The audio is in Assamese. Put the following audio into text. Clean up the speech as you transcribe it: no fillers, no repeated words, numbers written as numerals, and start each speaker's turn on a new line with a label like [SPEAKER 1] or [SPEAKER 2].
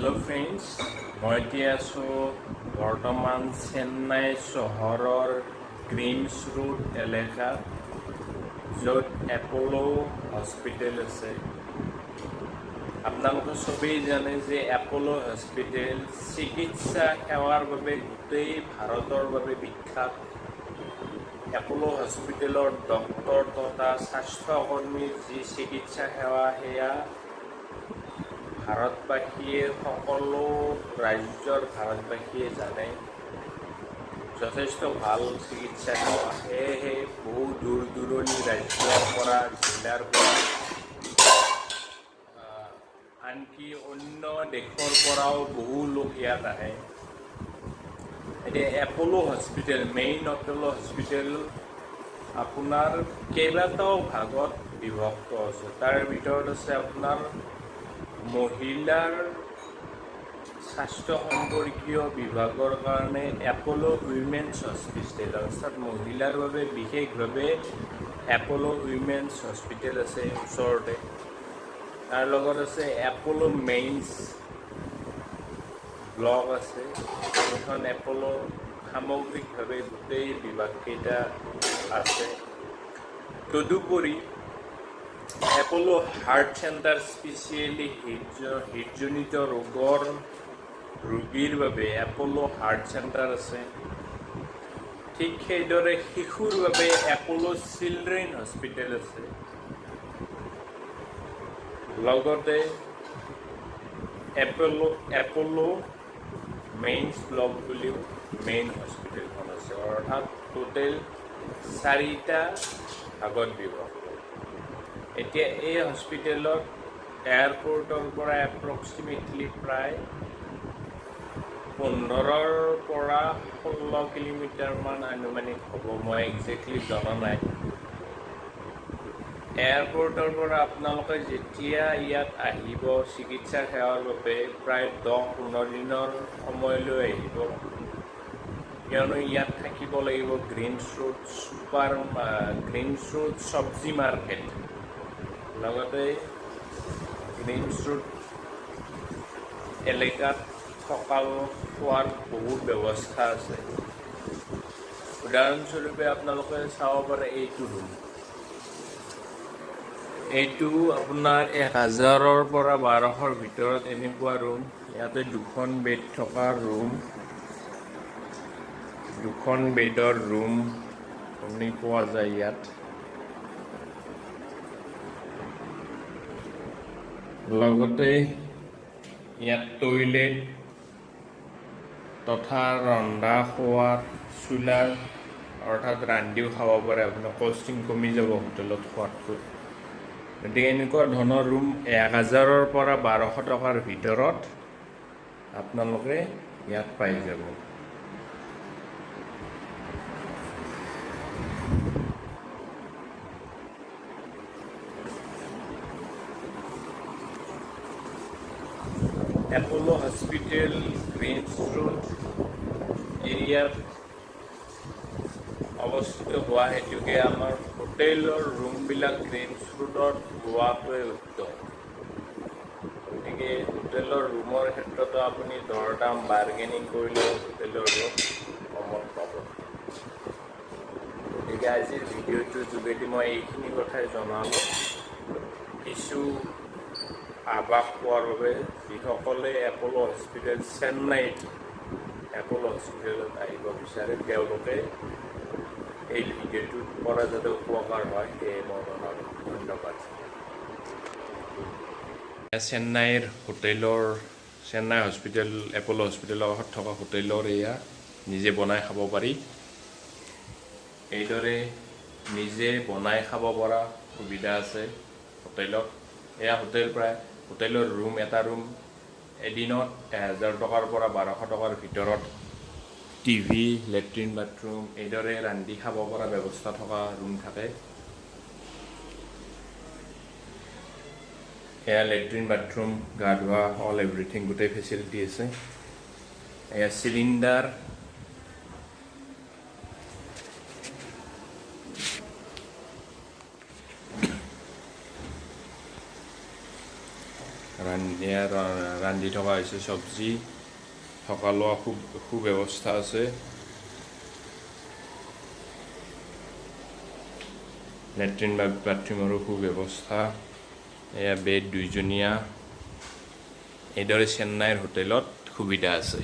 [SPEAKER 1] Hello friends, মই এতিয়া আছোঁ বৰ্তমান চেন্নাই চহৰৰ গ্ৰীমছ ৰোড এলেকাত য'ত এপ'লো হস্পিটেল আছে। আপোনালোকে সবেই জানে যে এপ'লো হস্পিটেল চিকিৎসা সেৱাৰ বাবে গোটেই ভাৰতৰ বাবে বিখ্যাত। এপ'লো হস্পিটেলৰ ডক্তৰ তথা স্বাস্থ্যকৰ্মীৰ যি চিকিৎসা সেৱা সেয়া ভাৰতবাসীয়ে সকলো ৰাজ্যৰ ভাৰতবাসীয়ে জানে যথেষ্ট ভাল চিকিৎসা সেৱা। সেয়েহে বহু দূৰ দূৰণি ৰাজ্যৰ পৰা জিলাৰ পৰা আনকি অন্য দেশৰ পৰাও বহু লোক ইয়াত আহে। এতিয়া Apollo hospital main Apollo hospital আপোনাৰ কেইবাটাও ভাগত বিভক্ত আছে। তাৰ ভিতৰত আছে আপোনাৰ মহিলাৰ স্বাস্থ্য সম্পৰ্কীয় বিভাগৰ কাৰণে এপ'লো উইমেন্স হস্পিটেল, অৰ্থাৎ মহিলাৰ বাবে বিশেষভাৱে এপ'লো উইমেন্স হস্পিটেল আছে ওচৰতে। তাৰ লগত আছে এপ'লো মেইনছ ব্লক আছে। এখন এপ'লো সামগ্ৰিকভাৱে গোটেই বিভাগকেইটা আছে। তদুপৰি এপ'লো হাৰ্ট চেণ্টাৰ স্পেচিয়েলি হৃদজনিত ৰোগীৰ বাবে এপ'লো হাৰ্ট চেণ্টাৰ আছে। ঠিক সেইদৰে শিশুৰ বাবে এপ'লো চিলড্ৰেন হস্পিটেল আছে। লগতে এপ'লো মেইনছ ব্লক বুলিও মেইন হস্পিটেলখন আছে। অৰ্থাৎ টোটেল 4টা ভাগত বিভক্ত। এতিয়া এই হস্পিটেলত এয়াৰপৰ্টৰ পৰা এপ্ৰক্সিমেটলি প্ৰায় 15ৰ পৰা 16 কিলোমিটাৰমান আনুমানিক হ'ব, মই একজেক্টলি জনা নাই। এয়াৰপৰ্টৰ পৰা আপোনালোকে যেতিয়া ইয়াত আহিব চিকিৎসা সেৱাৰ বাবে প্ৰায় 10-15 দিনৰ সময়লৈ আহিব, কিয়নো ইয়াত থাকিব লাগিব গ্ৰীমছ ৰোড চব্জি মাৰ্কেট, লগতে গ্ৰীমছ ৰোড এলেকাত থকা খোৱাৰ বহুত ব্যৱস্থা আছে। উদাহৰণস্বৰূপে আপোনালোকে চাব পাৰে এইটো ৰুম। এইটো আপোনাৰ 1000ৰ পৰা 1200ৰ ভিতৰত এনেকুৱা ৰুম। ইয়াতে 2খন বেড থকা ৰুম, 2খন বেডৰ ৰুম আপুনি পোৱা যায় ইয়াত। লগতে ইয়াত টয়লেট তথা ৰন্ধা খোৱাৰ চোলাৰ, অৰ্থাৎ ৰান্ধিও খাব পাৰে। আপোনাৰ কষ্টিং কমি যাব হোটেলত খোৱাতকৈ। গতিকে এনেকুৱা ধৰণৰ ৰুম 1000ৰ পৰা 1200 টকাৰ ভিতৰত আপোনালোকে ইয়াত পাই যাব। এপ'লো হস্পিটেল গ্ৰীমছ ৰোড এৰিয়াত অৱস্থিত হোৱা হেতুকে আমাৰ হোটেলৰ ৰুমবিলাক গ্ৰীমছ ৰোডত লোৱাটোৱে উত্তম। গতিকে হোটেলৰ ৰুমৰ ক্ষেত্ৰতো আপুনি দৰ-দাম বাৰ্গেনিং কৰিলেও হোটেলৰ ৰুম কমত পাব। গতিকে আজিৰ ভিডিঅ'টোৰ যোগেদি মই এইখিনি কথাই জনালোঁ। কিছু আভাস পোৱাৰ বাবে যিসকলে এপ'লো হস্পিটেল চেন্নাইত এপ'লো হস্পিটেলত আহিব বিচাৰে তেওঁলোকে এই ভিডিঅ'টোৰ পৰা যাতে উপকাৰ হয় সেয়ে মই জনালোঁ। ধন্যবাদ। চেন্নাই হস্পিটেল এপ'লো হস্পিটেলৰ কাষত থকা হোটেলৰ এয়া নিজে বনাই খাব পাৰি। এইদৰে নিজে বনাই খাব পৰা সুবিধা আছে হোটেলত। এয়া হোটেলৰ ৰুম, এটা ৰুম এদিনত 1000 টকাৰ পৰা 1200 টকাৰ ভিতৰত টিভি, লেট্ৰিন বাথৰুম এইদৰে ৰান্ধি খাব পৰা ব্যৱস্থা থকা ৰুম থাকে। এয়া লেট্ৰিন বাথৰুম, গা ধোৱা, অল এভৰিথিং গোটেই ফেচিলিটি আছে। এয়া চিলিণ্ডাৰ, ৰান্ধি থকা হৈছে চব্জি, থকা লোৱা সুব্যৱস্থা আছে। লেট্ৰিন বা বাথৰুমৰো সুব্যৱস্থা। এয়া বেড 2জনীয়া। এইদৰে চেন্নাইৰ হোটেলত সুবিধা আছে।